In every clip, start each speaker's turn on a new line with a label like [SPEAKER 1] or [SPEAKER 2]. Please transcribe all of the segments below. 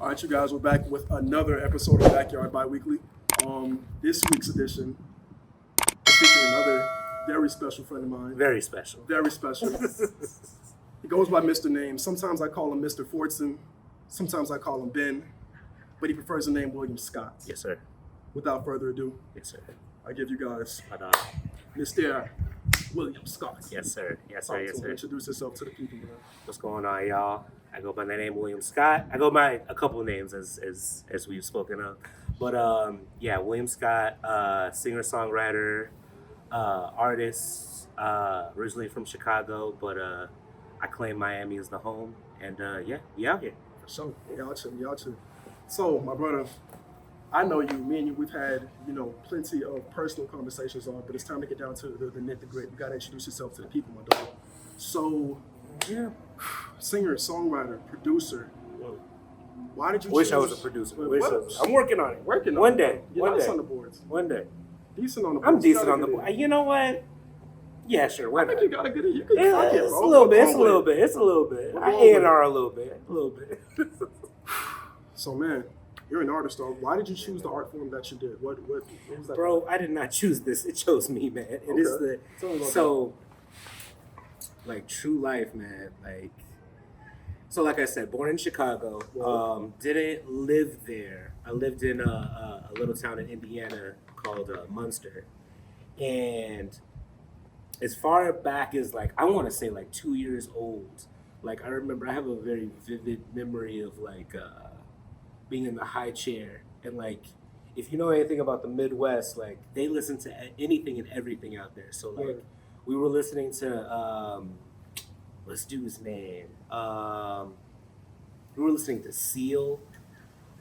[SPEAKER 1] All right, you guys, we're back with another episode of Backyard Biweekly. This week's edition is featuring another very special friend of mine.
[SPEAKER 2] Very special.
[SPEAKER 1] Very special. He goes by Mr. Name. Sometimes I call him Mr. Fortson. Sometimes I call him Ben. But he prefers the name William Scott.
[SPEAKER 2] Yes, sir.
[SPEAKER 1] Without further ado,
[SPEAKER 2] Yes, sir.
[SPEAKER 1] I give you guys
[SPEAKER 2] But,
[SPEAKER 1] Mr. William Scott.
[SPEAKER 2] yes, sir. Yes, sir.
[SPEAKER 1] All right,
[SPEAKER 2] Yes,
[SPEAKER 1] so
[SPEAKER 2] sir.
[SPEAKER 1] introduce yourself to the people, man.
[SPEAKER 2] What's going on, y'all? I go by the name William Scott. I go by a couple of names as we've spoken of. But yeah, William Scott, singer-songwriter, artist, originally from Chicago, but I claim Miami as the home. And yeah, we out here.
[SPEAKER 1] So, y'all too. So, my brother, I know you. Me and you, we've had, plenty of personal conversations on, but it's time to get down to the nitty-gritty. You got to introduce yourself to the people, my dog. So,
[SPEAKER 2] Yeah.
[SPEAKER 1] singer, songwriter, producer. Why did you
[SPEAKER 2] Wish
[SPEAKER 1] choose?
[SPEAKER 2] I was a producer.
[SPEAKER 1] Well,
[SPEAKER 2] I'm working on it.
[SPEAKER 1] Working on
[SPEAKER 2] One
[SPEAKER 1] it.
[SPEAKER 2] day.
[SPEAKER 1] You're
[SPEAKER 2] One
[SPEAKER 1] nice
[SPEAKER 2] day.
[SPEAKER 1] on the boards.
[SPEAKER 2] One day.
[SPEAKER 1] Decent on the boards.
[SPEAKER 2] I'm
[SPEAKER 1] You
[SPEAKER 2] decent
[SPEAKER 1] gotta
[SPEAKER 2] on the
[SPEAKER 1] get
[SPEAKER 2] board.
[SPEAKER 1] it.
[SPEAKER 2] You know what? Yeah, sure. Why
[SPEAKER 1] I think
[SPEAKER 2] not?
[SPEAKER 1] you got a good. You can
[SPEAKER 2] Yeah,
[SPEAKER 1] fuck it,
[SPEAKER 2] it's
[SPEAKER 1] bro.
[SPEAKER 2] a little bit.
[SPEAKER 1] Go
[SPEAKER 2] It's a
[SPEAKER 1] with
[SPEAKER 2] little
[SPEAKER 1] it.
[SPEAKER 2] bit. It's a little bit.
[SPEAKER 1] We're
[SPEAKER 2] I
[SPEAKER 1] going with
[SPEAKER 2] A&R a little bit. A little bit.
[SPEAKER 1] So, man, you're an artist, though. Why did you choose the art form that you did? What was that?
[SPEAKER 2] Bro, I did not choose this. It chose me, man. It is
[SPEAKER 1] Okay. Tell me about
[SPEAKER 2] so like true life, man. Like I said, born in Chicago.
[SPEAKER 1] Wow.
[SPEAKER 2] Didn't live there. I lived in a little town in Indiana called Munster, and as far back as I want to say 2 years old. I remember I have a very vivid memory of being in the high chair and if you know anything about the Midwest, they listen to anything and everything out there. So
[SPEAKER 1] Right.
[SPEAKER 2] we were listening to let's do his name. We were listening to Seal.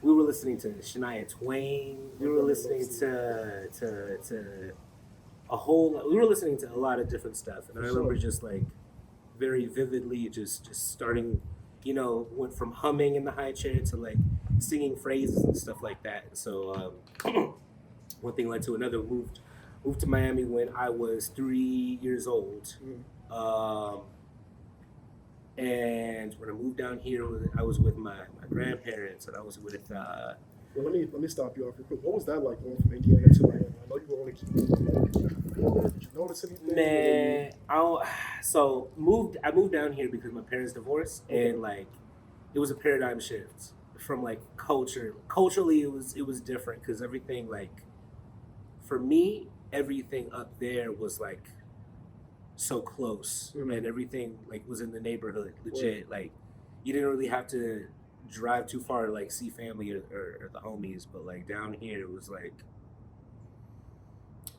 [SPEAKER 2] We were listening to Shania Twain. We were listening to a whole. We were listening to a lot of different stuff, and I remember just very vividly just starting. Went from humming in the high chair to singing phrases and stuff like that. And so one thing led to another. Moved to Miami when I was 3 years old. And when I moved down here, I was with my grandparents, and I was with.
[SPEAKER 1] Well, let me stop you off real quick. What was that like going from Indiana to Miami? I know you were only keeping. Did you notice anything?
[SPEAKER 2] Man, I moved down here because my parents divorced, and it was a paradigm shift from culture. Culturally, it was different because everything for me, everything up there was so close, and everything was in the neighborhood, legit. You didn't really have to drive too far to see family or the homies, but down here it was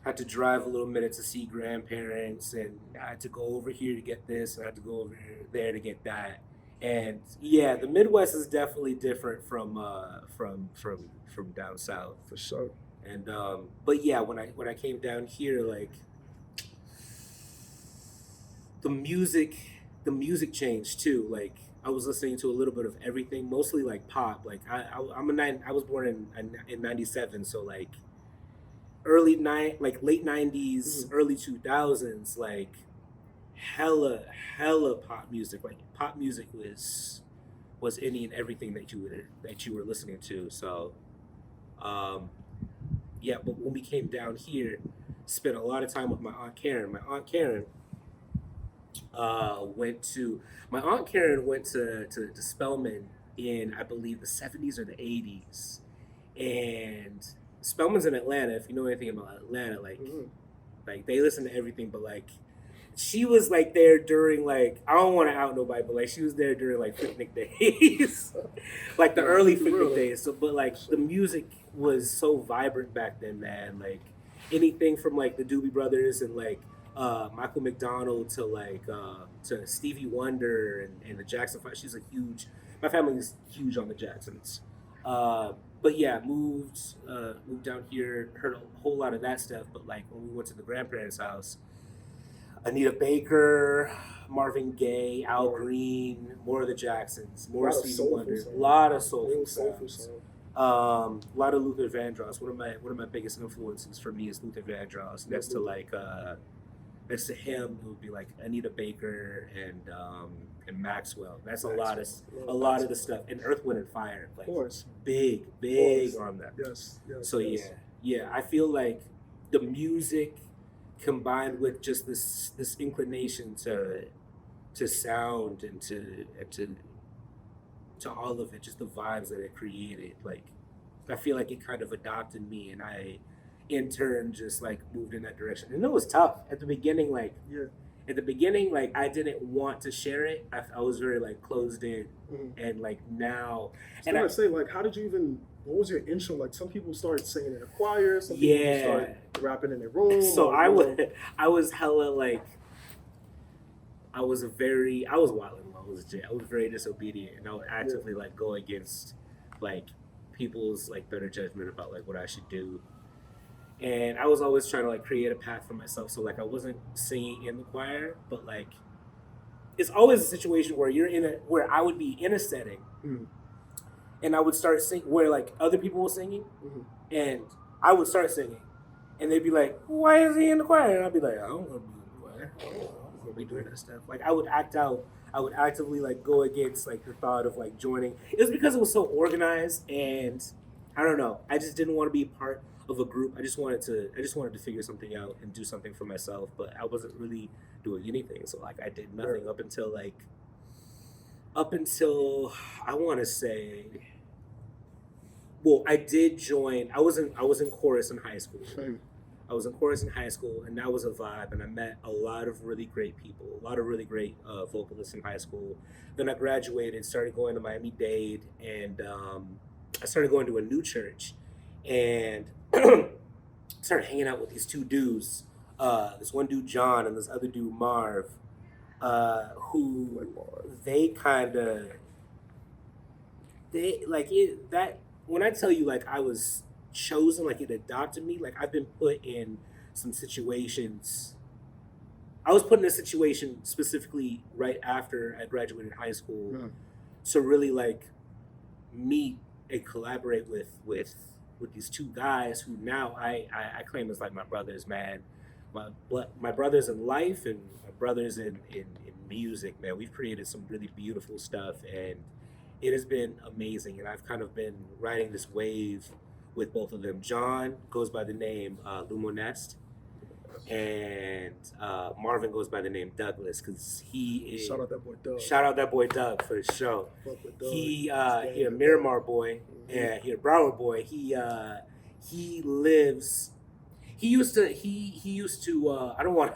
[SPEAKER 2] had to drive a little minute to see grandparents, and I had to go over here to get this, and I had to go over there to get that. And yeah, the Midwest is definitely different from down south.
[SPEAKER 1] For sure.
[SPEAKER 2] And but yeah, when I came down here, the music changed too. I was listening to a little bit of everything, mostly pop. I was born in '97, so late '90s, early 2000s, hella pop music. Pop music was any and everything that you were listening to. So yeah, but when we came down here, spent a lot of time with my Aunt Karen. My Aunt Karen went to Spelman in, I believe, the 70s or the 80s. And Spelman's in Atlanta. If you know anything about Atlanta, they listen to everything, but she was there during I don't want to out nobody, but she was there during picnic days, the early picnic days. So, but the music was so vibrant back then, man. Anything from the Doobie Brothers and Michael McDonald to Stevie Wonder and the Jackson 5. My family is huge on the Jacksons. But yeah, moved down here, heard a whole lot of that stuff. But when we went to the grandparents' house, Anita Baker, Marvin Gaye, Al Green, more of the Jacksons, more of Stevie Wonder, a lot of soulful songs. A lot of Luther Vandross. One of my biggest influences for me is Luther Vandross. Next to next to him it would be like Anita Baker and Maxwell. That's a lot of the stuff. And Earth, Wind and Fire, like
[SPEAKER 1] Of course.
[SPEAKER 2] big on that.
[SPEAKER 1] Yes.
[SPEAKER 2] So yeah, I feel like the music combined with just this inclination to sound and to all of it, just the vibes that it created. Like I feel like it kind of adopted me, and I in turn just like moved in that direction. And it was tough at the beginning. Like I didn't want to share it. I was very like closed in, and like now.
[SPEAKER 1] And I say, like, how did you even? What was your intro? Like, some people start singing in a choir. Some people start rapping in their room.
[SPEAKER 2] So I was hella like. I was wilding while I was a kid. I was very disobedient, and I would actively like go against like people's like better judgment about like what I should do. And I was always trying to like create a path for myself. So like I wasn't singing in the choir, but like it's always a situation where where I would be in a setting, and I would start singing where like other people were singing, and I would start singing, and they'd be like, "Why is he in the choir?" And I'd be like, "I don't want to be in the choir. I don't want to be doing that stuff." Like I would actively like go against like the thought of like joining. It was because it was so organized, and I don't know. I just didn't want to be part of a group. I just wanted to figure something out and do something for myself, but I wasn't really doing anything. So like I did nothing up until I want to say, well, I did join. I was in chorus in high school. I was in chorus in high school, and that was a vibe. And I met a lot of really great people, a lot of really great vocalists in high school. Then I graduated, started going to Miami-Dade, and I started going to a new church, and started hanging out with these two dudes. This one dude John and this other dude Marv, who when I tell you like I was chosen, like it adopted me, like I've been put in some situations. I was put in a situation specifically right after I graduated high school to really like meet and collaborate with these two guys who now I claim as like my brothers, man. My brothers in life and my brothers in music, man. We've created some really beautiful stuff, and it has been amazing. And I've kind of been riding this wave with both of them. John goes by the name Lumonest, and Marvin goes by the name Douglas, because he is.
[SPEAKER 1] Shout out that boy Doug.
[SPEAKER 2] Shout out that boy Doug for sure. He a Miramar boy, and he a Broward boy. He lives. He used to. I don't want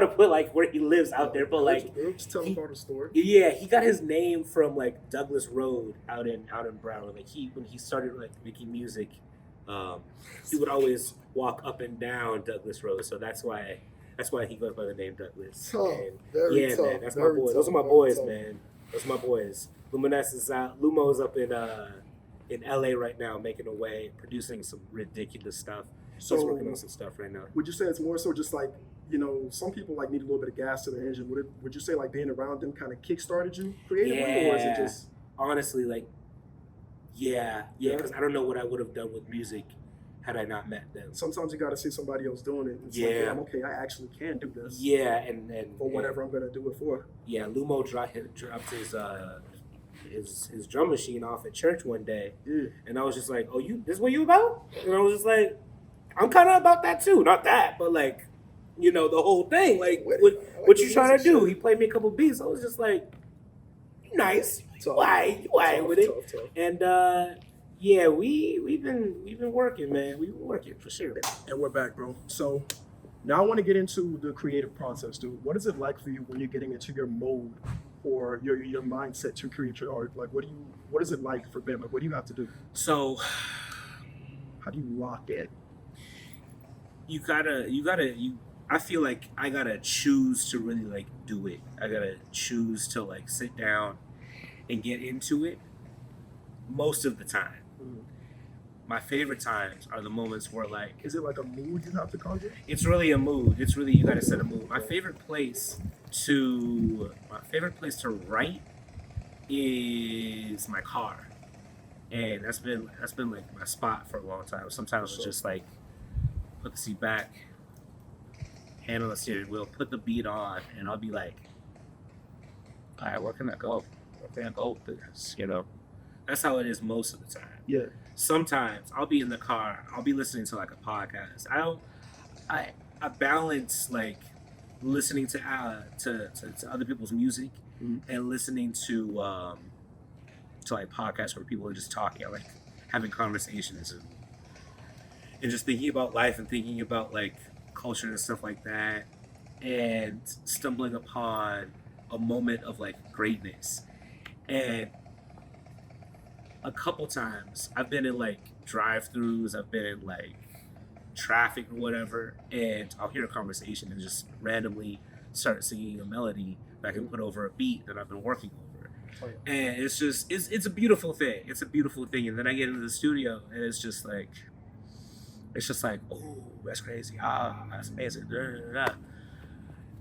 [SPEAKER 2] to put like where he lives out there, but like
[SPEAKER 1] just tell him about the story.
[SPEAKER 2] Yeah, he got his name from like Douglas Road out in Broward. Like when he started like making music, he would always walk up and down Douglas Road. So that's why he goes by the name Douglas.
[SPEAKER 1] Tough,
[SPEAKER 2] man, that's my boy. Those are my boys, man. Those are my boys. Lumoness is out. Lumo's up in LA right now, making a way, producing some ridiculous stuff. So he's working on some stuff right now.
[SPEAKER 1] Would you say it's more so just like, some people like need a little bit of gas to their engine? Would you say like being around them kind of kickstarted you creatively, or is it just
[SPEAKER 2] honestly like because I don't know what I would have done with music had I not met them.
[SPEAKER 1] Sometimes you got to see somebody else doing it. It's like, I'm okay, I actually can do this.
[SPEAKER 2] Yeah, and
[SPEAKER 1] for whatever I'm gonna do it for.
[SPEAKER 2] Yeah, Lumo dropped his drum machine off at church one day, and I was just like, "Oh, this is what you about?" And I was just like, "I'm kind of about that too, not that, but like, the whole thing. Like, what you trying to do?" He played me a couple beats. I was just like, "Nice, why with it?" Tough. And we've been working, man. We've been working for sure.
[SPEAKER 1] And we're back, bro. So now I want to get into the creative process, dude. What is it like for you when you're getting into your mode or your mindset to create your art? Like, what is it like for Ben? Like, what do you have to do?
[SPEAKER 2] So,
[SPEAKER 1] how do you lock it?
[SPEAKER 2] I feel like I gotta choose to really like do it. I gotta choose to like sit down and get into it most of the time. My favorite times are the moments where like...
[SPEAKER 1] Is it like a mood you have to conjure?
[SPEAKER 2] It's really a mood. It's really, you gotta set a mood. My favorite place to write is my car. And that's been like my spot for a long time. Sometimes it's just like put the seat back, hand on the steering wheel, put the beat on, and I'll be like, all right, where can I go? Where can I go with this? You know, that's how it is most of the time.
[SPEAKER 1] Yeah.
[SPEAKER 2] Sometimes I'll be in the car, I'll be listening to like a podcast. I balance like listening to other people's music and listening to like podcasts where people are just talking, like having conversations and just thinking about life and thinking about like culture and stuff like that, and stumbling upon a moment of like greatness. And a couple times I've been in like drive-throughs, I've been in like traffic or whatever, and I'll hear a conversation and just randomly start singing a melody that I can put over a beat that I've been working over. Oh, yeah. And it's just it's a beautiful thing. It's a beautiful thing. And then I get into the studio and it's just like oh, that's crazy. Ah, that's amazing. Da, da, da.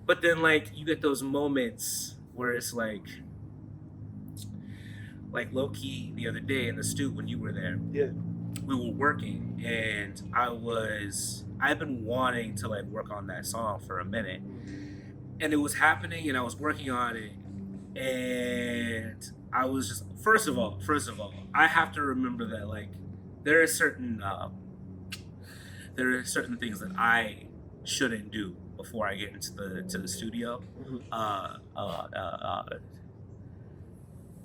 [SPEAKER 2] But then like you get those moments where it's like low key the other day in the studio when you were there.
[SPEAKER 1] Yeah.
[SPEAKER 2] We were working and I've been wanting to like work on that song for a minute. And it was happening and I was working on it, and I was just first of all, I have to remember that like there are certain things that I shouldn't do before I get into the studio.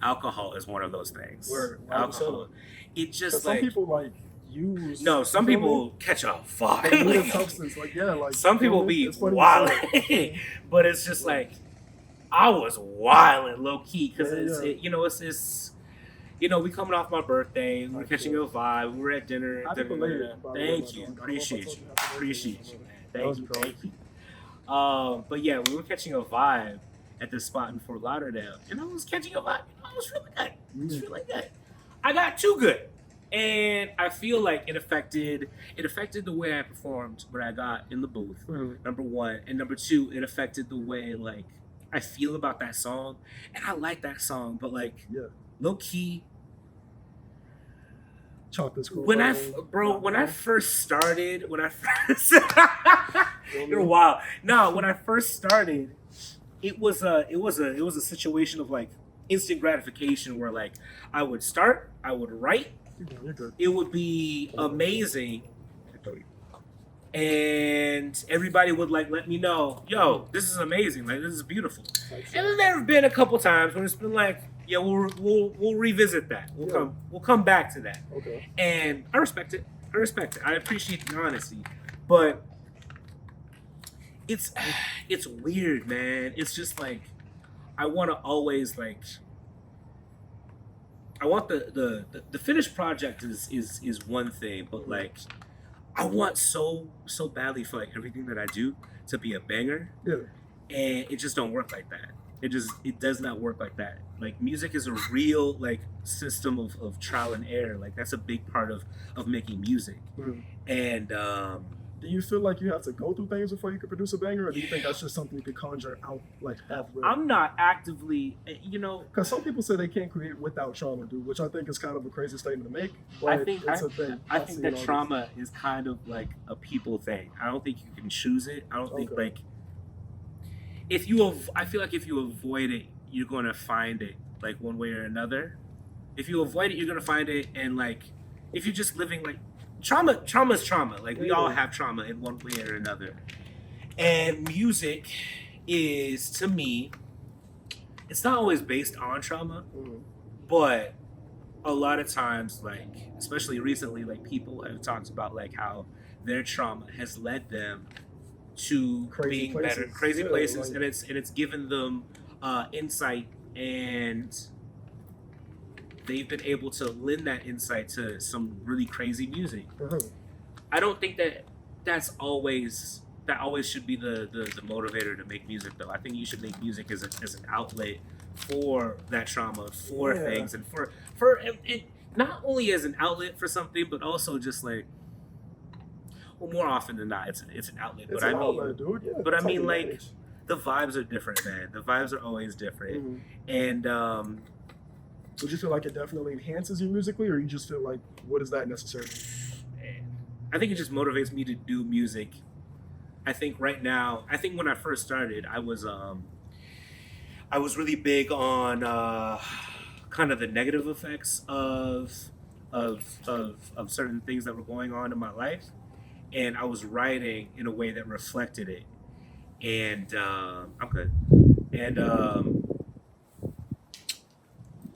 [SPEAKER 2] Alcohol is one of those things. Alcohol. It just
[SPEAKER 1] some people like use.
[SPEAKER 2] No, some people catch a vibe.
[SPEAKER 1] Substance, like yeah, like
[SPEAKER 2] some people be wild, but it's just like I was wilding low key because it's we coming off my birthday, we're catching a vibe, we were at dinner. Thank you, appreciate you, man. Thank you. But yeah, we were catching a vibe at this spot in Fort Lauderdale, and I was catching a vibe. It was really good. I got too good, and I feel like it affected the way I performed when I got in the booth. Number one, and number two, it affected the way like I feel about that song, and I like that song, but like low key. When I first started, you're wild. No, when I first started, it was a situation of like instant gratification where like I would start, I would write, it would be amazing, and everybody would like let me know, yo, this is amazing, like this is beautiful. And then there have been a couple times when it's been like, yeah, we'll revisit that. We'll come back to that.
[SPEAKER 1] Okay.
[SPEAKER 2] And I respect it. I appreciate the honesty, but it's weird, man. It's just like I want to always like I want the finished project is one thing, but like I want so badly for like everything that I do to be a banger.
[SPEAKER 1] Yeah.
[SPEAKER 2] And it just don't work like that. It does not work like that. Like music is a real like system of trial and error. Like that's a big part of making music. And
[SPEAKER 1] do you feel like you have to go through things before you can produce a banger, or do you think that's just something you could conjure out like halfway?
[SPEAKER 2] I'm not actively,
[SPEAKER 1] because some people say they can't create without trauma, dude, which I think is kind of a crazy statement to make. But
[SPEAKER 2] I think
[SPEAKER 1] it's a thing.
[SPEAKER 2] I think that trauma is kind of like a people thing. I don't think you can choose it. I don't think like I feel like if you avoid it, you're going to find it like one way or another. If you avoid it, you're going to find it, and like if you're just living like trauma is trauma. Like we all have trauma in one way or another. And music is, to me, it's not always based on trauma, but a lot of times, like especially recently, like people have talked about like how their trauma has led them to being better, crazy places, like, and it's given them insight, and they've been able to lend that insight to some really crazy music. I don't think that always should be the motivator to make music, though. I think you should make music as an outlet for that trauma, for things, and for it, not only as an outlet for something, but also just like, well, more often than not, it's an outlet. But I mean, like the vibes are different, man. The vibes are always different, and
[SPEAKER 1] would you feel like it definitely enhances you musically, or you just feel like, what is that necessarily?
[SPEAKER 2] I think it just motivates me to do music I think right now, I think when I first started, I was really big on kind of the negative effects of certain things that were going on in my life, and I was writing in a way that reflected it. And I'm good. And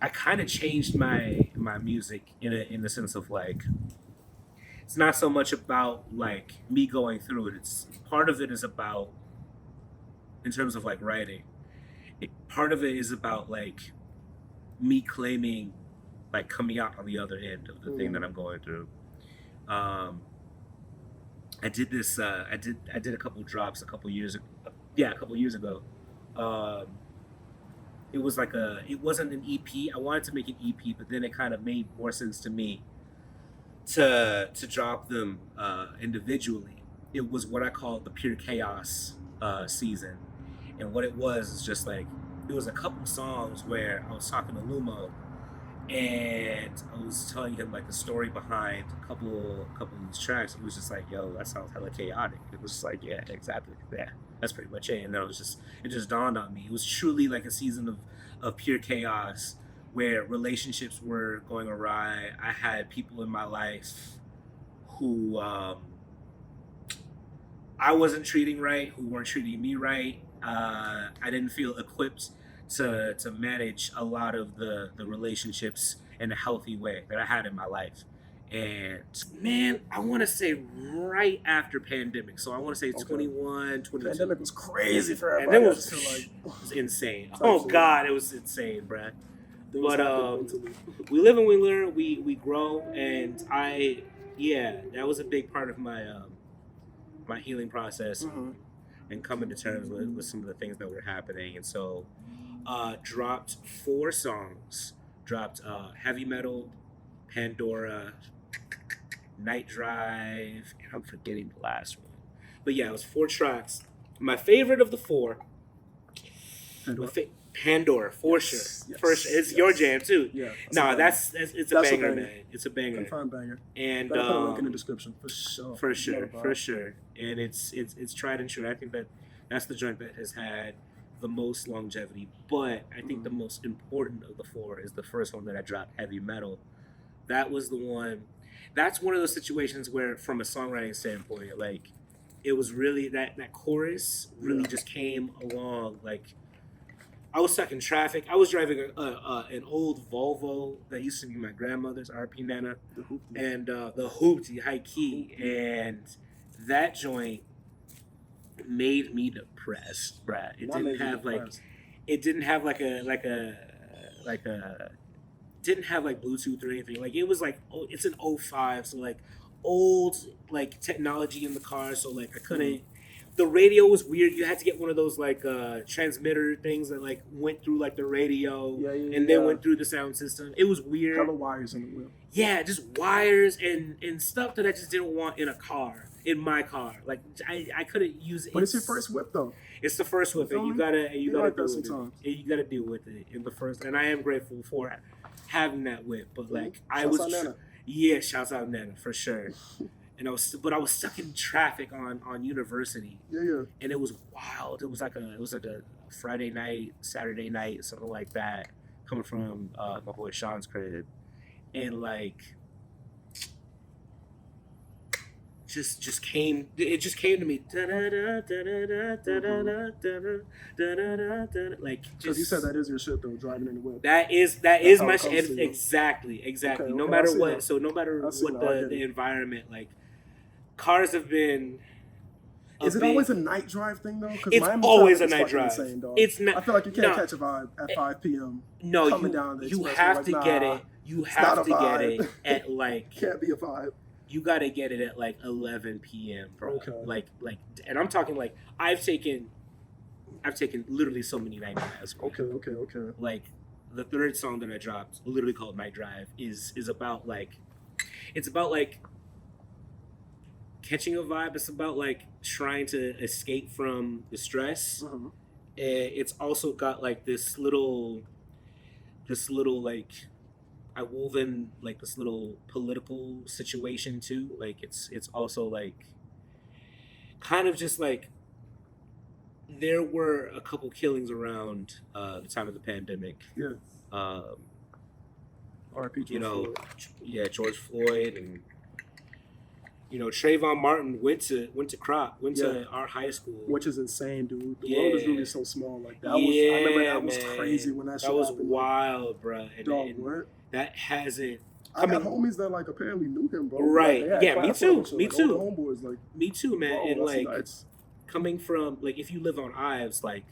[SPEAKER 2] I kind of changed my music in the sense of like it's not so much about like me going through it. It's part of it is about in terms of like writing. Part of it is about like me claiming like coming out on the other end of the thing that I'm going through. Um, I did this. I did a couple drops a couple years. Yeah, a couple years ago. Um, it was like a. It wasn't an EP. I wanted to make an EP, but then it kind of made more sense to me to drop them individually. It was what I call the pure chaos season, and what it was is just like it was a couple songs where I was talking to Lumo and I was telling him like the story behind a couple of these tracks. He was just like, "Yo, that sounds hella chaotic." It was just like, "Yeah, exactly. Yeah, that's pretty much it." And then it just dawned on me. It was truly like a season of pure chaos where relationships were going awry. I had people in my life who I wasn't treating right, who weren't treating me right. I didn't feel equipped to manage a lot of the relationships in a healthy way that I had in my life. And man, I want to say right after pandemic. So I want to say 21, 22.
[SPEAKER 1] Pandemic was crazy for
[SPEAKER 2] And
[SPEAKER 1] everybody.
[SPEAKER 2] then
[SPEAKER 1] I just feel like
[SPEAKER 2] it was insane.
[SPEAKER 1] Type
[SPEAKER 2] Oh
[SPEAKER 1] shit.
[SPEAKER 2] God, it was insane, bruh.
[SPEAKER 1] things
[SPEAKER 2] But
[SPEAKER 1] happen mentally.
[SPEAKER 2] we live and we learn, we grow, and yeah, that was a big part of my healing process and coming to terms with some of the things that were happening. And so dropped 4 songs, dropped Heavy Metal, Pandora, Night Drive, and I'm forgetting the last one. But yeah, it was 4 tracks. My favorite of the 4, Pandora, for sure.
[SPEAKER 1] Yes,
[SPEAKER 2] For sure. It's
[SPEAKER 1] yes.
[SPEAKER 2] your jam too.
[SPEAKER 1] Yeah.
[SPEAKER 2] No, it's a
[SPEAKER 1] That's a
[SPEAKER 2] banger,
[SPEAKER 1] banger.
[SPEAKER 2] man. It's a banger.
[SPEAKER 1] Confirmed banger.
[SPEAKER 2] And
[SPEAKER 1] Gotta put a link in the description for sure.
[SPEAKER 2] for sure. And it's tried and true. I think that's the joint that has had the most longevity. But I think the most important of the 4 is the first one that I dropped, Heavy Metal. That was the one. That's one of those situations where, from a songwriting standpoint, like it was really that chorus really just came along. Like I was stuck in traffic. I was driving an old Volvo that used to be my grandmother's, RP Nana, and the Hoopty high key, and that joint made me depressed, bruh. It didn't have like a didn't have like Bluetooth or anything. Like it was like it's an '05, so like old like technology in the car. So like I couldn't. The radio was weird. You had to get one of those like transmitter things that like went through like the radio and then went through the sound system. It was weird.
[SPEAKER 1] Hella wires in the wheel.
[SPEAKER 2] Yeah, just wires and stuff that I just didn't want in a car. In my car, like I couldn't use it.
[SPEAKER 1] But it's your first whip though.
[SPEAKER 2] It's the first whip, and you gotta
[SPEAKER 1] like
[SPEAKER 2] deal
[SPEAKER 1] that
[SPEAKER 2] with
[SPEAKER 1] sometimes.
[SPEAKER 2] it. You gotta deal with it in the first, and I am grateful for having that whip. But like
[SPEAKER 1] Shouts out Nana.
[SPEAKER 2] yeah, shouts out Nana for sure. And I was stuck in traffic on University.
[SPEAKER 1] Yeah.
[SPEAKER 2] And it was wild. It was like a Friday night, Saturday night, something like that, coming from my boy Sean's crib, and like. Just came to me like
[SPEAKER 1] Because you said that is your shit though, driving in the whip.
[SPEAKER 2] that is
[SPEAKER 1] That's
[SPEAKER 2] my
[SPEAKER 1] how it comes to you.
[SPEAKER 2] exactly
[SPEAKER 1] Okay,
[SPEAKER 2] no
[SPEAKER 1] I
[SPEAKER 2] matter
[SPEAKER 1] see
[SPEAKER 2] what
[SPEAKER 1] that.
[SPEAKER 2] so no matter
[SPEAKER 1] I see
[SPEAKER 2] what
[SPEAKER 1] that. I get
[SPEAKER 2] the
[SPEAKER 1] it.
[SPEAKER 2] environment, like cars have been
[SPEAKER 1] Is it always a night drive thing though? Because
[SPEAKER 2] it's always a night drive.
[SPEAKER 1] Insane, dog.
[SPEAKER 2] It's not.
[SPEAKER 1] I feel like you can't
[SPEAKER 2] no.
[SPEAKER 1] catch a vibe at 5 p.m.
[SPEAKER 2] No,
[SPEAKER 1] coming down the
[SPEAKER 2] you
[SPEAKER 1] expressway,
[SPEAKER 2] have
[SPEAKER 1] like,
[SPEAKER 2] to
[SPEAKER 1] nah,
[SPEAKER 2] get it. You
[SPEAKER 1] not
[SPEAKER 2] have
[SPEAKER 1] a
[SPEAKER 2] to get
[SPEAKER 1] vibe.
[SPEAKER 2] it at like
[SPEAKER 1] Can't be a vibe.
[SPEAKER 2] you got to get it at like 11 p.m. bro.
[SPEAKER 1] Okay.
[SPEAKER 2] Like, and I'm talking like I've taken literally so many night drives. Bro.
[SPEAKER 1] Okay.
[SPEAKER 2] Like the third song that I dropped, literally called Night Drive, is about like catching a vibe. It's about like trying to escape from the stress. It's also got like this little like I wove in like this little political situation too. Like it's also like kind of just like there were a couple killings around the time of the pandemic.
[SPEAKER 1] Yeah.
[SPEAKER 2] Um,
[SPEAKER 1] R.I.P.
[SPEAKER 2] you
[SPEAKER 1] George
[SPEAKER 2] know,
[SPEAKER 1] Floyd.
[SPEAKER 2] yeah, George Floyd and Trayvon Martin went
[SPEAKER 1] Yeah.
[SPEAKER 2] to our high school.
[SPEAKER 1] Which is insane, dude. The world is
[SPEAKER 2] Yeah.
[SPEAKER 1] really so small. Like that was. I remember
[SPEAKER 2] Yeah,
[SPEAKER 1] that was
[SPEAKER 2] man.
[SPEAKER 1] crazy when that shit
[SPEAKER 2] That was
[SPEAKER 1] happened.
[SPEAKER 2] wild, bro.
[SPEAKER 1] Like, dog, what?
[SPEAKER 2] That hasn't.
[SPEAKER 1] I got homies that like apparently knew him, bro.
[SPEAKER 2] Right.
[SPEAKER 1] Like, they had
[SPEAKER 2] Yeah, me
[SPEAKER 1] class
[SPEAKER 2] too.
[SPEAKER 1] with him,
[SPEAKER 2] Me
[SPEAKER 1] like,
[SPEAKER 2] too.
[SPEAKER 1] all the homeboys, like,
[SPEAKER 2] Me too, man.
[SPEAKER 1] bro,
[SPEAKER 2] And
[SPEAKER 1] that's
[SPEAKER 2] like
[SPEAKER 1] nuts.
[SPEAKER 2] coming from like if you live on Ives, like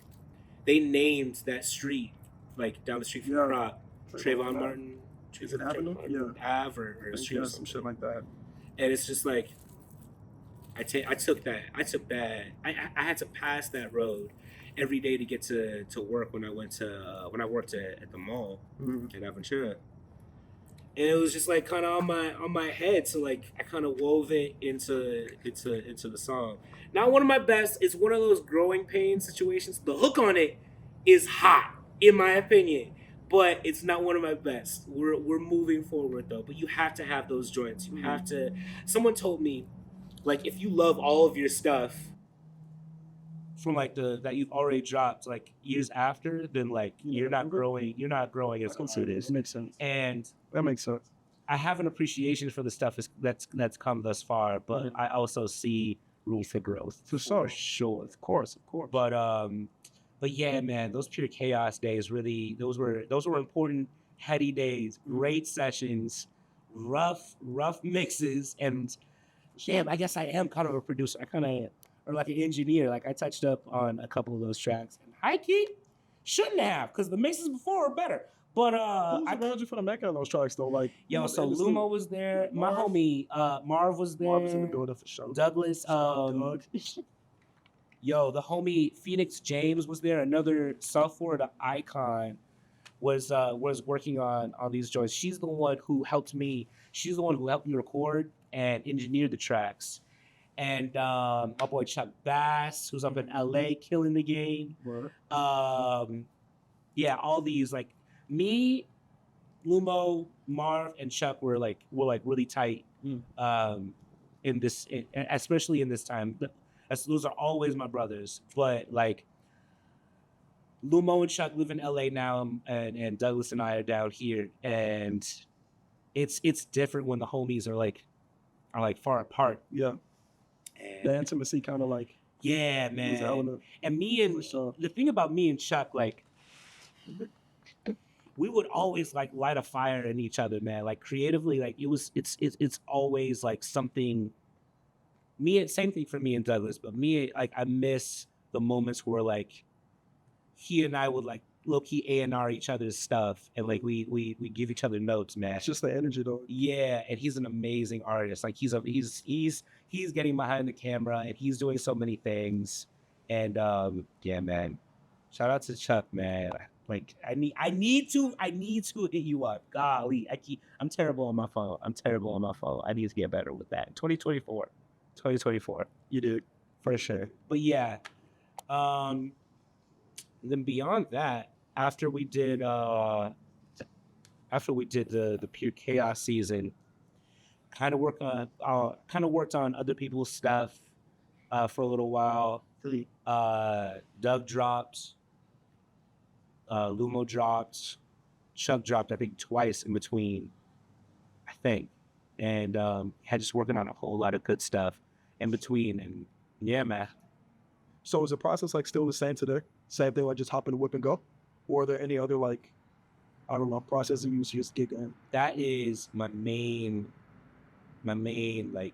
[SPEAKER 2] they named that street like down the street from Crop, Trayvon Martin.
[SPEAKER 1] Is it Avenue?
[SPEAKER 2] Yeah. Ave or street or
[SPEAKER 1] some shit like that.
[SPEAKER 2] And it's just like I took that. I had to pass that road every day to get to work when I worked at the mall in Aventura. And it was just like kind of on my head, so like I kind of wove it into the song. Not one of my best. It's one of those growing pain situations. The hook on it is hot, in my opinion, but it's not one of my best. We're moving forward though, but you have to have those joints. You have to. Someone told me, like, if you love all of your stuff from like that you've already dropped like years after, then like you're not growing as considered.
[SPEAKER 1] That makes sense.
[SPEAKER 2] And
[SPEAKER 1] that makes sense.
[SPEAKER 2] I have an appreciation for the stuff that's come thus far, but I also see room for growth.
[SPEAKER 1] For sure, of course.
[SPEAKER 2] But yeah, man, those pure chaos days really those were important, heady days, great sessions, rough mixes, and damn, I guess I am kind of a producer. I kind of am. Or like an engineer. Like I touched up on a couple of those tracks. And high key, shouldn't have, because the mixes before are better. But
[SPEAKER 1] I around you for the making of those tracks though. Like
[SPEAKER 2] so Lumo was there. My homie Marv was there.
[SPEAKER 1] Marv was in the building for sure.
[SPEAKER 2] Douglas. Yo, the homie Phoenix James was there. Another South Florida icon was working on these joints. She's the one who helped me. She's the one who helped me record and engineer the tracks. And my boy Chuck Bass, who's up in LA killing the game. Yeah, all these, like me, Lumo, Marv, and Chuck were really tight in this, especially in this time. Those are always my brothers, but like Lumo and Chuck live in LA now, and Douglas and I are down here, and it's different when the homies are like far apart.
[SPEAKER 1] Yeah. The intimacy kind of like,
[SPEAKER 2] yeah, man. And the thing about me and Chuck, like, we would always like light a fire in each other, man. Like creatively, like it's always like something. Same thing for me and Douglas, but like I miss the moments where like he and I would like low-key A&R each other's stuff, and like we give each other notes, man.
[SPEAKER 1] It's just the energy though.
[SPEAKER 2] Yeah, and he's an amazing artist. Like he's getting behind the camera, and he's doing so many things. And yeah, man. Shout out to Chuck, man. Like I need to hit you up. Golly, I'm terrible on my phone. I need to get better with that. 2024.
[SPEAKER 1] You did.
[SPEAKER 2] For sure. But yeah. Then beyond that, after we did the pure chaos season, kind of worked on other people's stuff for a little while. Doug dropped, Lumo dropped, Chuck dropped, I think twice in between, I think, and had just working on a whole lot of good stuff in between, and yeah, man.
[SPEAKER 1] So is the process like still the same today? Same thing, like just hop in the whip and go? Or are there any other like, I don't know, processes you use to just get going?
[SPEAKER 2] That is my main like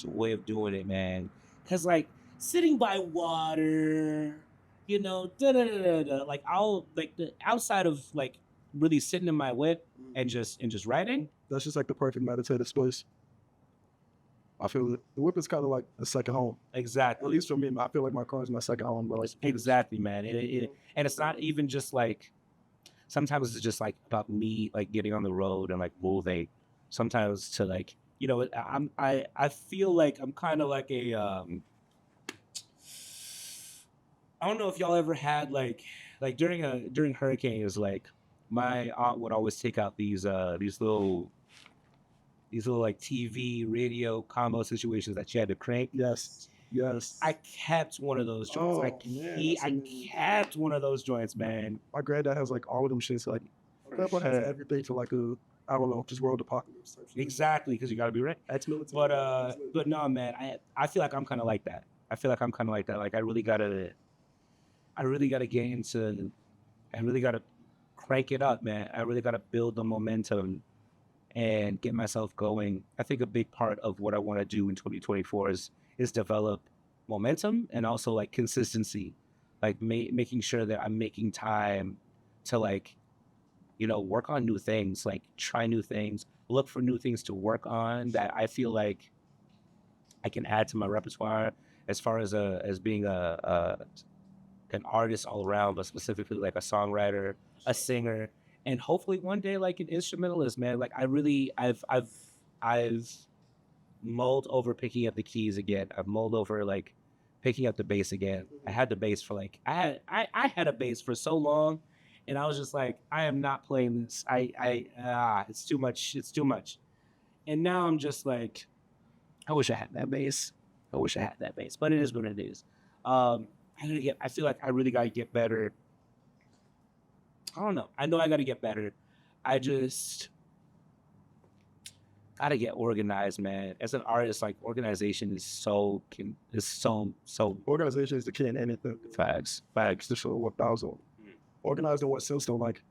[SPEAKER 2] way of doing it, man. Cause like sitting by water, like I'll like the outside of like really sitting in my whip and just writing.
[SPEAKER 1] That's just like the perfect meditative space. I feel the whip is kind of like a second home.
[SPEAKER 2] Exactly.
[SPEAKER 1] At least for me, I feel like my car is my second home. But like,
[SPEAKER 2] exactly, man. And it's not even just like, sometimes it's just like about me like getting on the road and like moving. Sometimes to like, I feel like I'm kind of like a, I don't know if y'all ever had like during hurricanes, like my aunt would always take out these little like TV, radio combo situations that she had to crank.
[SPEAKER 1] Yes. Yes.
[SPEAKER 3] I kept one of those joints.
[SPEAKER 1] Oh, man, that's
[SPEAKER 3] I
[SPEAKER 1] amazing.
[SPEAKER 3] kept one of those joints, man.
[SPEAKER 1] My granddad has like all of them shits. Like, my grandpa had everything for like a, I don't know, just world apocalypse type shit.
[SPEAKER 3] Exactly, because you got to be ready.
[SPEAKER 1] Ex-military.
[SPEAKER 3] But no, man, I feel like I'm kind of like that. I feel like I'm kind of like that. Like I really gotta get into. I really gotta crank it up, man. I really gotta build the momentum and get myself going. I think a big part of what I want to do in 2024 is develop momentum and also like consistency, like making sure that I'm making time to like, work on new things, like try new things, look for new things to work on that I feel like I can add to my repertoire as far as being an artist all around, but specifically like a songwriter, a singer, and hopefully one day like an instrumentalist, man. Like I've mulled over picking up the keys again. I've mulled over like picking up the bass again. I had the bass for like I had a bass for so long, and I was just like, I am not playing this. It's too much. It's too much. And now I'm just like, I wish I had that bass. I wish I had that bass, but it is what it is. I feel like I really gotta get better. I don't know. I know I gotta get better. I just gotta get organized, man. As an artist, like organization is so.
[SPEAKER 1] Organization is the key in anything.
[SPEAKER 3] Facts.
[SPEAKER 1] To show what thousand. Organized in what sense though? Like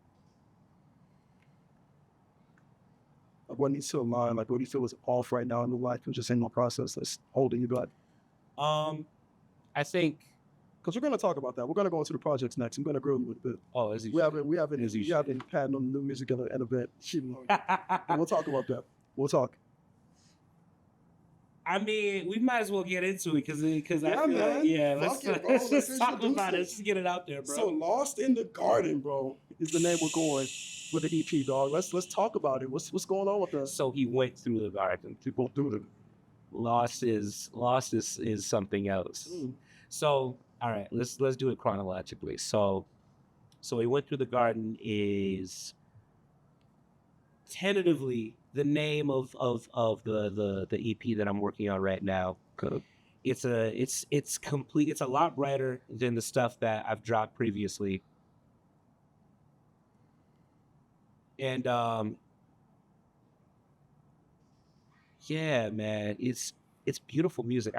[SPEAKER 1] what needs to align? Like what do you feel is off right now in your life and just in the process that's holding you back?
[SPEAKER 3] I think
[SPEAKER 1] because we're gonna talk about that. We're gonna go into the projects next. I'm gonna grill you a bit.
[SPEAKER 3] Oh, is he?
[SPEAKER 1] We haven't had no new music at an event. We'll talk about that. We'll talk.
[SPEAKER 3] I mean, we might as well get into it because I feel
[SPEAKER 1] man.
[SPEAKER 3] like, yeah,
[SPEAKER 1] Fuck it, bro.
[SPEAKER 3] let's
[SPEAKER 1] Let's
[SPEAKER 3] just talk
[SPEAKER 1] introduce
[SPEAKER 3] about
[SPEAKER 1] it.
[SPEAKER 3] it. Let's just get it out there, bro.
[SPEAKER 1] So Lost in the Garden, bro, is the name we're going with the EP, dog. Let's talk about it. What's going on with us?
[SPEAKER 3] So he went through the garden.
[SPEAKER 1] People do it.
[SPEAKER 3] Lost is something else. So all right, let's do it chronologically. So he went through the garden is tentatively the name of the EP that I'm working on right now. It's complete. It's a lot brighter than the stuff that I've dropped previously. And yeah, man, it's beautiful music.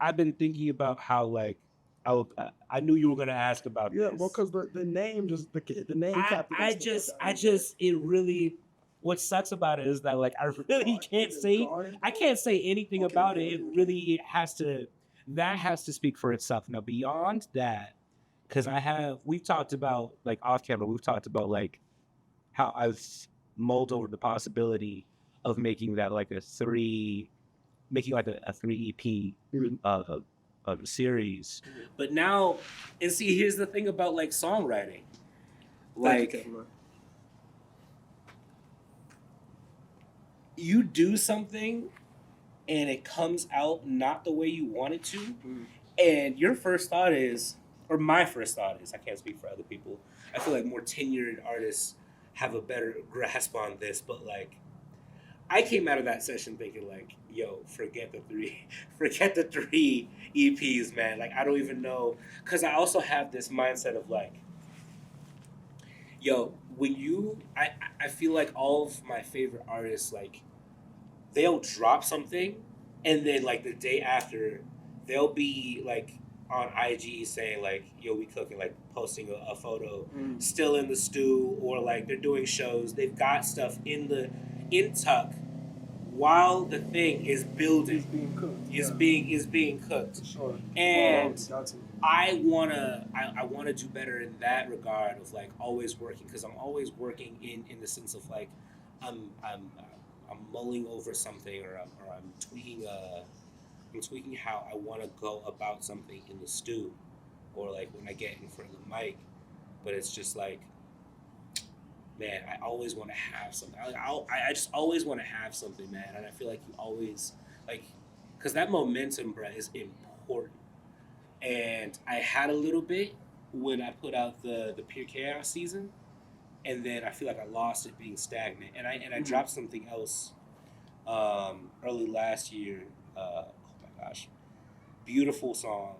[SPEAKER 3] I've been thinking about how like I knew you were gonna ask about
[SPEAKER 1] Yeah,
[SPEAKER 3] this.
[SPEAKER 1] well, because the name just the name.
[SPEAKER 3] I just it really. What sucks about it is that like I really can't say anything about it. It really has to speak for itself. Now beyond that, because we've talked about like off camera, we've talked about like how I've mulled over the possibility of making that like a three EP of a series. But now, and see, here's the thing about like songwriting, like you do something and it comes out not the way you want it to, and your first thought is, or my first thought is, I can't speak for other people. I feel like more tenured artists have a better grasp on this, but like I came out of that session thinking like, yo, forget the three EPs, man. Like I don't even know, because I also have this mindset of like, yo, I feel like all of my favorite artists, like they'll drop something and then like the day after they'll be like on IG saying like, yo, we cooking, like posting a photo still in the stew, or like they're doing shows, they've got stuff in tuck while the thing is building, is being cooked.
[SPEAKER 1] Sure.
[SPEAKER 3] And I wanna do better in that regard of like always working, because I'm always working in the sense of like I'm mulling over something, or I'm tweaking how I want to go about something in the stew, or like when I get in front of the mic. But it's just like, man, I always want to have something. I just always want to have something, man. And I feel like you always like, because that momentum, bro, is important. And I had a little bit when I put out the Pure Chaos season, and then I feel like I lost it being stagnant. And I dropped something else early last year. Oh my gosh,
[SPEAKER 2] beautiful song,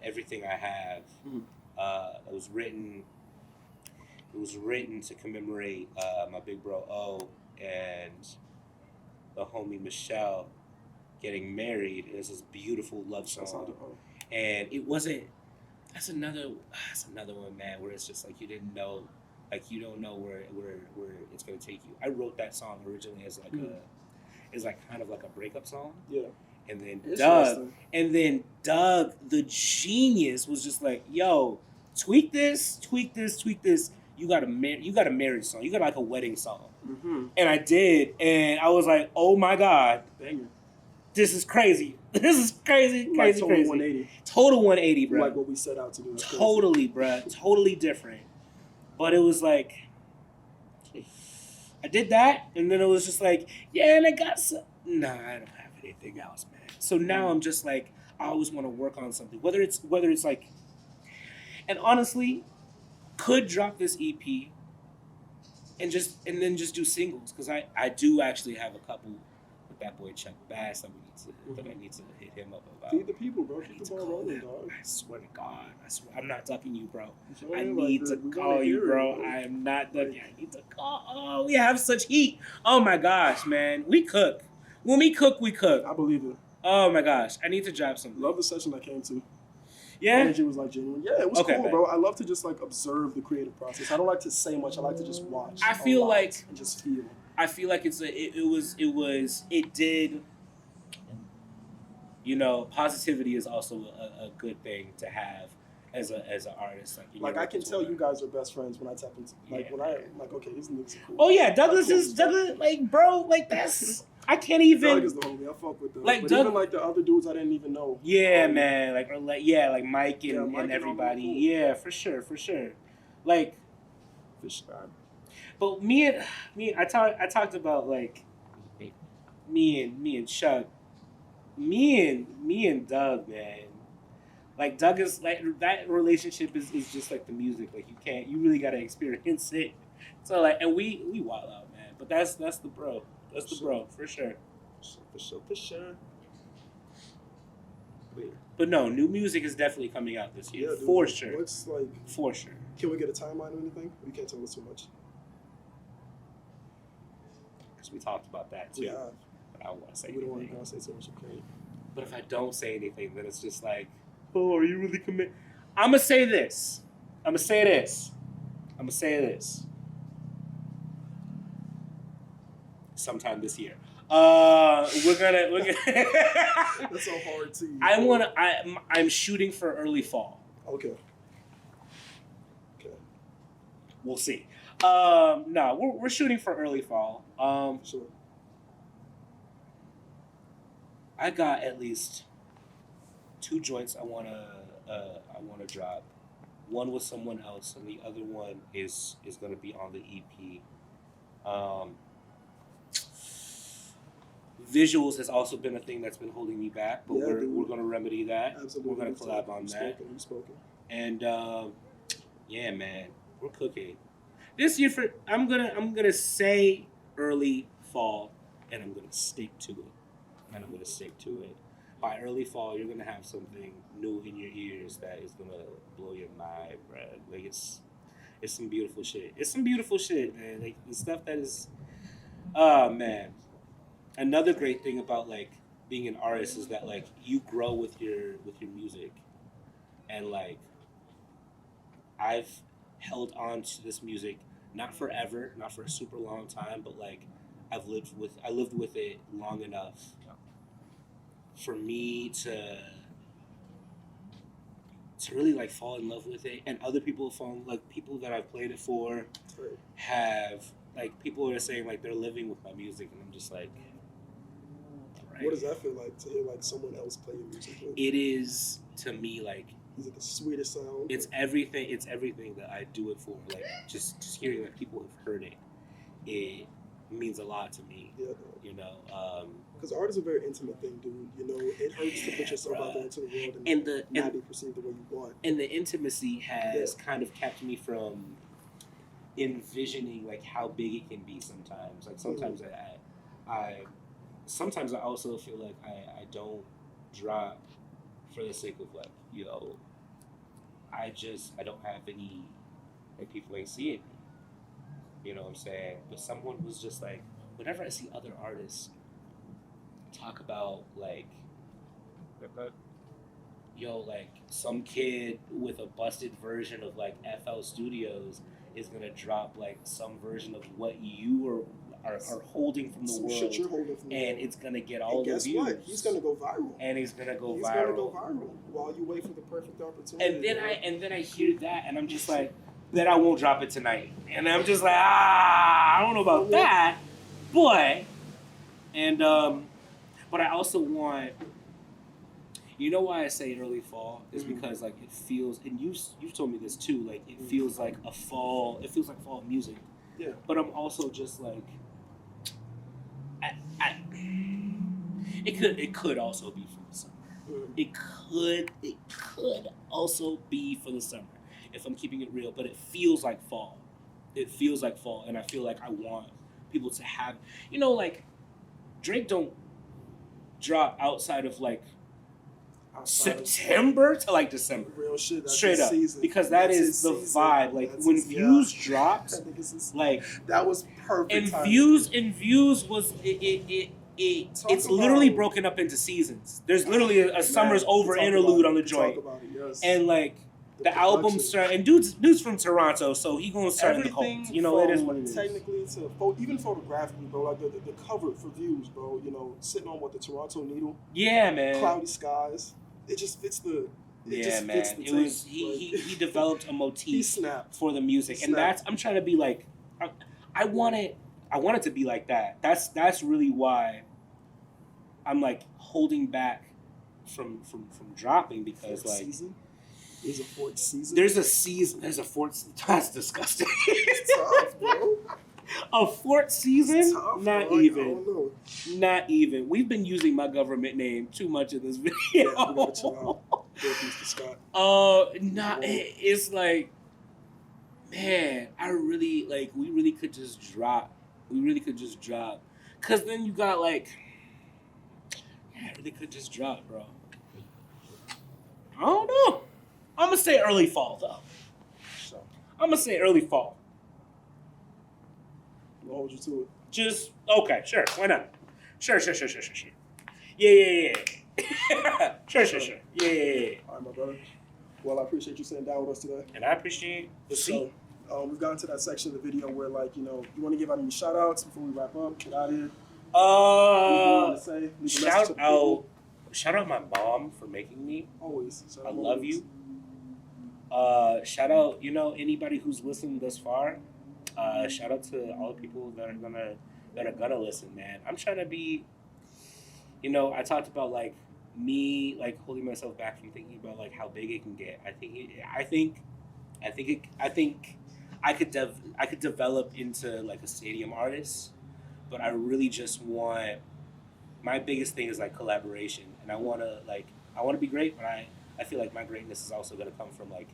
[SPEAKER 2] Everything I Have.
[SPEAKER 1] Mhm.
[SPEAKER 2] It was written. It was written to commemorate my big bro O and the homie Michelle getting married. It was this beautiful love
[SPEAKER 1] That's
[SPEAKER 2] song,
[SPEAKER 1] how
[SPEAKER 2] and it wasn't. That's another one, man, where it's just like you didn't know, like you don't know where it's gonna take you. I wrote that song originally as like as like kind of like a breakup song,
[SPEAKER 1] yeah.
[SPEAKER 2] and then
[SPEAKER 1] Interesting.
[SPEAKER 2] Doug, the genius, was just like, "Yo, tweak this, tweak this, tweak this. You got a marriage song. You got like a wedding song."
[SPEAKER 1] Mm-hmm.
[SPEAKER 2] And I did, and I was like, "Oh my god,
[SPEAKER 1] Banger.
[SPEAKER 2] this is crazy. This is crazy,
[SPEAKER 1] Like
[SPEAKER 2] crazy,
[SPEAKER 1] total
[SPEAKER 2] crazy.
[SPEAKER 1] 180.
[SPEAKER 2] Total 180, bro.
[SPEAKER 1] Like what we set out to do. That's crazy.
[SPEAKER 2] Totally, bro. Totally different. But it was like, I did that, and then it was just like, yeah, and I got some. Nah, I don't have anything else, man. So now I'm just like, I always want to work on something. Whether it's like, and honestly, could drop this EP and then just do singles, because I do actually have a couple with that boy Chuck Bass that I need to hit him up about.
[SPEAKER 1] Feed the people, bro.
[SPEAKER 2] I
[SPEAKER 1] Keep
[SPEAKER 2] need
[SPEAKER 1] the
[SPEAKER 2] to
[SPEAKER 1] ball
[SPEAKER 2] call
[SPEAKER 1] rolling,
[SPEAKER 2] him.
[SPEAKER 1] dog.
[SPEAKER 2] I swear to God, I'm not ducking you, bro.
[SPEAKER 1] You know what
[SPEAKER 2] I
[SPEAKER 1] mean?
[SPEAKER 2] need
[SPEAKER 1] Like,
[SPEAKER 2] to
[SPEAKER 1] we
[SPEAKER 2] call
[SPEAKER 1] wanna
[SPEAKER 2] you,
[SPEAKER 1] hear it,
[SPEAKER 2] bro. I am not ducking. I need to call. Oh, we have such heat. Oh my gosh, man, we cook. When we cook, we cook.
[SPEAKER 1] I believe it.
[SPEAKER 2] Oh my gosh, I need to drop something.
[SPEAKER 1] Love the session I came to.
[SPEAKER 2] Yeah.
[SPEAKER 1] Energy was like genuine. Yeah, it was
[SPEAKER 2] Okay,
[SPEAKER 1] cool,
[SPEAKER 2] bet.
[SPEAKER 1] bro. I love to just like observe the creative process. I don't like to say much. I like to just watch.
[SPEAKER 2] I
[SPEAKER 1] a
[SPEAKER 2] feel
[SPEAKER 1] lot
[SPEAKER 2] like-
[SPEAKER 1] and just feel.
[SPEAKER 2] I feel like it did. You know, positivity is also a good thing to have as an artist. Like, in
[SPEAKER 1] Like
[SPEAKER 2] your
[SPEAKER 1] I can tell
[SPEAKER 2] repertoire.
[SPEAKER 1] you guys are best friends when I tap into. Like
[SPEAKER 2] Yeah,
[SPEAKER 1] when I
[SPEAKER 2] man.
[SPEAKER 1] like, okay, these niggas are cool.
[SPEAKER 2] Oh yeah, Douglas
[SPEAKER 1] Like,
[SPEAKER 2] is like, bro, like that's I can't
[SPEAKER 1] Doug
[SPEAKER 2] even.
[SPEAKER 1] is the homie. I fuck with Doug.
[SPEAKER 2] Like,
[SPEAKER 1] But
[SPEAKER 2] Doug-
[SPEAKER 1] even like the other dudes I didn't even know.
[SPEAKER 2] Yeah,
[SPEAKER 1] Um,
[SPEAKER 2] man, like Mike
[SPEAKER 1] Mike
[SPEAKER 2] and
[SPEAKER 1] and all them
[SPEAKER 2] everybody.
[SPEAKER 1] cool.
[SPEAKER 2] Yeah, for sure. Like,
[SPEAKER 1] Fish
[SPEAKER 2] but me and I talked about like me and Chuck, me and Doug, man. Like Doug is like that relationship is just like the music. Like you really gotta experience it. So like, and we wild out, man. But that's the bro. That's the bro for sure.
[SPEAKER 1] For sure.
[SPEAKER 2] But no, new music is definitely coming out this year,
[SPEAKER 1] Yeah, dude.
[SPEAKER 2] for sure.
[SPEAKER 1] What's like?
[SPEAKER 2] For sure.
[SPEAKER 1] Can we get a timeline or anything? You can't tell us too much.
[SPEAKER 2] Because we talked about that too.
[SPEAKER 1] We have.
[SPEAKER 2] But I don't want to say
[SPEAKER 1] We don't want
[SPEAKER 2] anything.
[SPEAKER 1] to say too much. Okay.
[SPEAKER 2] But if I don't say anything, then it's just like, oh, are you really committed? I'm going to say this. Sometime this year. We're gonna.
[SPEAKER 1] That's so hard to.
[SPEAKER 2] I'm shooting for early fall.
[SPEAKER 1] Okay. Okay.
[SPEAKER 2] We'll see. No, we're shooting for early fall.
[SPEAKER 1] Sure.
[SPEAKER 2] I got at least 2 joints I wanna drop. One with someone else, and the other one is gonna be on the EP. Visuals has also been a thing that's been holding me back, but
[SPEAKER 1] Yeah, dude.
[SPEAKER 2] we're gonna remedy that.
[SPEAKER 1] Absolutely.
[SPEAKER 2] We're gonna collab on that.
[SPEAKER 1] We've spoken.
[SPEAKER 2] And yeah, man, we're cooking. This year I'm gonna say early fall, and I'm gonna stick to it. By early fall, you're gonna have something new in your ears that is gonna blow your mind, bro. Like it's some beautiful shit. It's some beautiful shit, man. Like the stuff that is, man. Another great thing about like being an artist is that like you grow with your music, and like I've held on to this music not forever, not for a super long time, but like I lived with it long enough for me to really like fall in love with it, and other people people that I've played it for
[SPEAKER 1] Right.
[SPEAKER 2] have like people are saying like they're living with my music, and I'm just like, right.
[SPEAKER 1] What does that feel like to hear like someone else play your music? With?
[SPEAKER 2] It is to me like
[SPEAKER 1] Is it the sweetest sound?
[SPEAKER 2] it's everything that I do it for. Like just hearing that people have heard it, it means a lot to me.
[SPEAKER 1] Yeah.
[SPEAKER 2] You know,
[SPEAKER 1] Because art is a very intimate thing, dude. You know, it hurts to put yourself out there into the world
[SPEAKER 2] and the
[SPEAKER 1] not be perceived the way you want.
[SPEAKER 2] and the intimacy has kind of kept me from envisioning like how big it can be sometimes. Like sometimes I sometimes I also feel like I don't drop
[SPEAKER 3] for the sake of like, you know, I don't have any, like, people ain't seeing me. You know what I'm saying? But someone was just like, whenever I see other artists talk about like, yo, like some kid with a busted version of like FL Studios is gonna drop like some version of what you are holding from the
[SPEAKER 1] Some
[SPEAKER 3] world,
[SPEAKER 1] shit you're holding from the
[SPEAKER 3] and
[SPEAKER 1] world.
[SPEAKER 3] it's gonna get all
[SPEAKER 1] And
[SPEAKER 3] the
[SPEAKER 1] guess
[SPEAKER 3] views.
[SPEAKER 1] what? He's gonna go viral.
[SPEAKER 3] And he's gonna go
[SPEAKER 1] He's
[SPEAKER 3] viral.
[SPEAKER 1] gonna go viral while you wait for the perfect opportunity.
[SPEAKER 3] And then I hear that, and I'm just like, then I won't drop it tonight. And I'm just like, I don't know about that, but but I also want. You know why I say early fall is because like it feels, and you told me this too. Like it feels like a fall. It feels like fall music.
[SPEAKER 1] Yeah.
[SPEAKER 3] But I'm also just like, it could also be for the summer. It could also be for the summer if I'm keeping it real. But it feels like fall. It feels like fall, and I feel like I want people to have, you know, like Drake don't drop outside of like September to like December.
[SPEAKER 1] Real shit. That's
[SPEAKER 3] Straight
[SPEAKER 1] his
[SPEAKER 3] up.
[SPEAKER 1] season.
[SPEAKER 3] Because
[SPEAKER 1] that's
[SPEAKER 3] is the
[SPEAKER 1] season.
[SPEAKER 3] vibe. Like
[SPEAKER 1] That's
[SPEAKER 3] when
[SPEAKER 1] his,
[SPEAKER 3] Views dropped, like
[SPEAKER 1] that was perfect.
[SPEAKER 3] and
[SPEAKER 1] timing.
[SPEAKER 3] Views was it's literally broken up into seasons. There's literally a summer's over interlude on the joint.
[SPEAKER 1] Yes.
[SPEAKER 3] And like the album start, and dude's from Toronto, so he gonna start in the cold. You know, it is what it is.
[SPEAKER 1] Technically, even photographically, bro, like the cover for Views, bro. You know, sitting on what, the Toronto Needle.
[SPEAKER 3] Yeah, man.
[SPEAKER 1] Cloudy skies. It just fits the. Fits the
[SPEAKER 3] it was he developed a motif
[SPEAKER 1] he snapped.
[SPEAKER 3] for the music, and that's I'm trying to be like, I want it to be like that. That's really why I'm like holding back from dropping, because
[SPEAKER 1] fourth
[SPEAKER 3] like
[SPEAKER 1] season? There's a fourth season.
[SPEAKER 3] There's a fourth. That's disgusting.
[SPEAKER 1] It's tough, bro.
[SPEAKER 3] A fourth season?
[SPEAKER 1] It's tough,
[SPEAKER 3] Not
[SPEAKER 1] bro.
[SPEAKER 3] even.
[SPEAKER 1] I don't know.
[SPEAKER 3] Not even. We've been using my government name too much in this video.
[SPEAKER 1] Yeah, we gotta chill out. MR.SCOTT.
[SPEAKER 3] It's like, man, we really could just drop. Cause then you got like, yeah, I really could just drop, bro. I don't know. I'm gonna say early fall though.
[SPEAKER 1] So
[SPEAKER 3] I'm gonna say early fall.
[SPEAKER 1] we'll hold you to it.
[SPEAKER 3] Just okay, sure. Why not? Sure. Yeah. Sure. Yeah.
[SPEAKER 1] All right, my brother. Well, I appreciate you sitting down with us today.
[SPEAKER 3] And I appreciate the seat.
[SPEAKER 1] So, we've gotten to that section of the video where, like, you know, you want to give out any shout outs before we wrap up? Get out of here.
[SPEAKER 3] Shout out my mom for making me.
[SPEAKER 1] Always.
[SPEAKER 3] I love you. Shout out, you know, anybody who's listened thus far. Shout out to all the people that are gonna listen, man. I'm trying to be, you know, I talked about like me like holding myself back from thinking about like how big it can get. I think I could develop into like a stadium artist, but I really just want, my biggest thing is like collaboration, and I want to be great, but I feel like my greatness is also going to come from like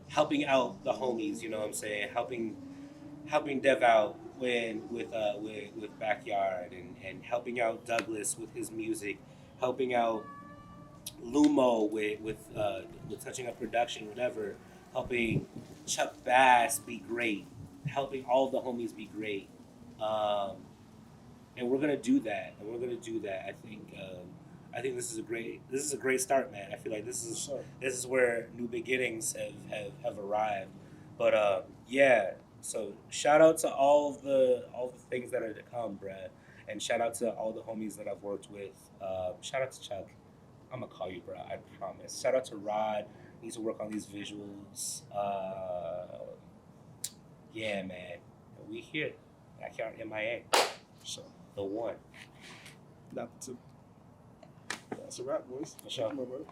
[SPEAKER 3] helping out the homies, you know what I'm saying? Helping Dev out with Backyard, and helping out Douglas with his music, helping out Lumo with touching up production, whatever, helping Chuck Bass be great, helping all the homies be great. And we're gonna do that. I think this is a great start, man. I feel like this is where new beginnings have arrived. But yeah. So shout out to all the things that are to come, bruh. And shout out to all the homies that I've worked with. Shout out to Chuck. I'm gonna call you, bruh. I promise. Shout out to Rod. Needs to work on these visuals. Yeah, man. We here. Backyard MIA. So the one.
[SPEAKER 1] Not the two. That's a wrap, boys.
[SPEAKER 3] For sure.
[SPEAKER 1] Come on, bro.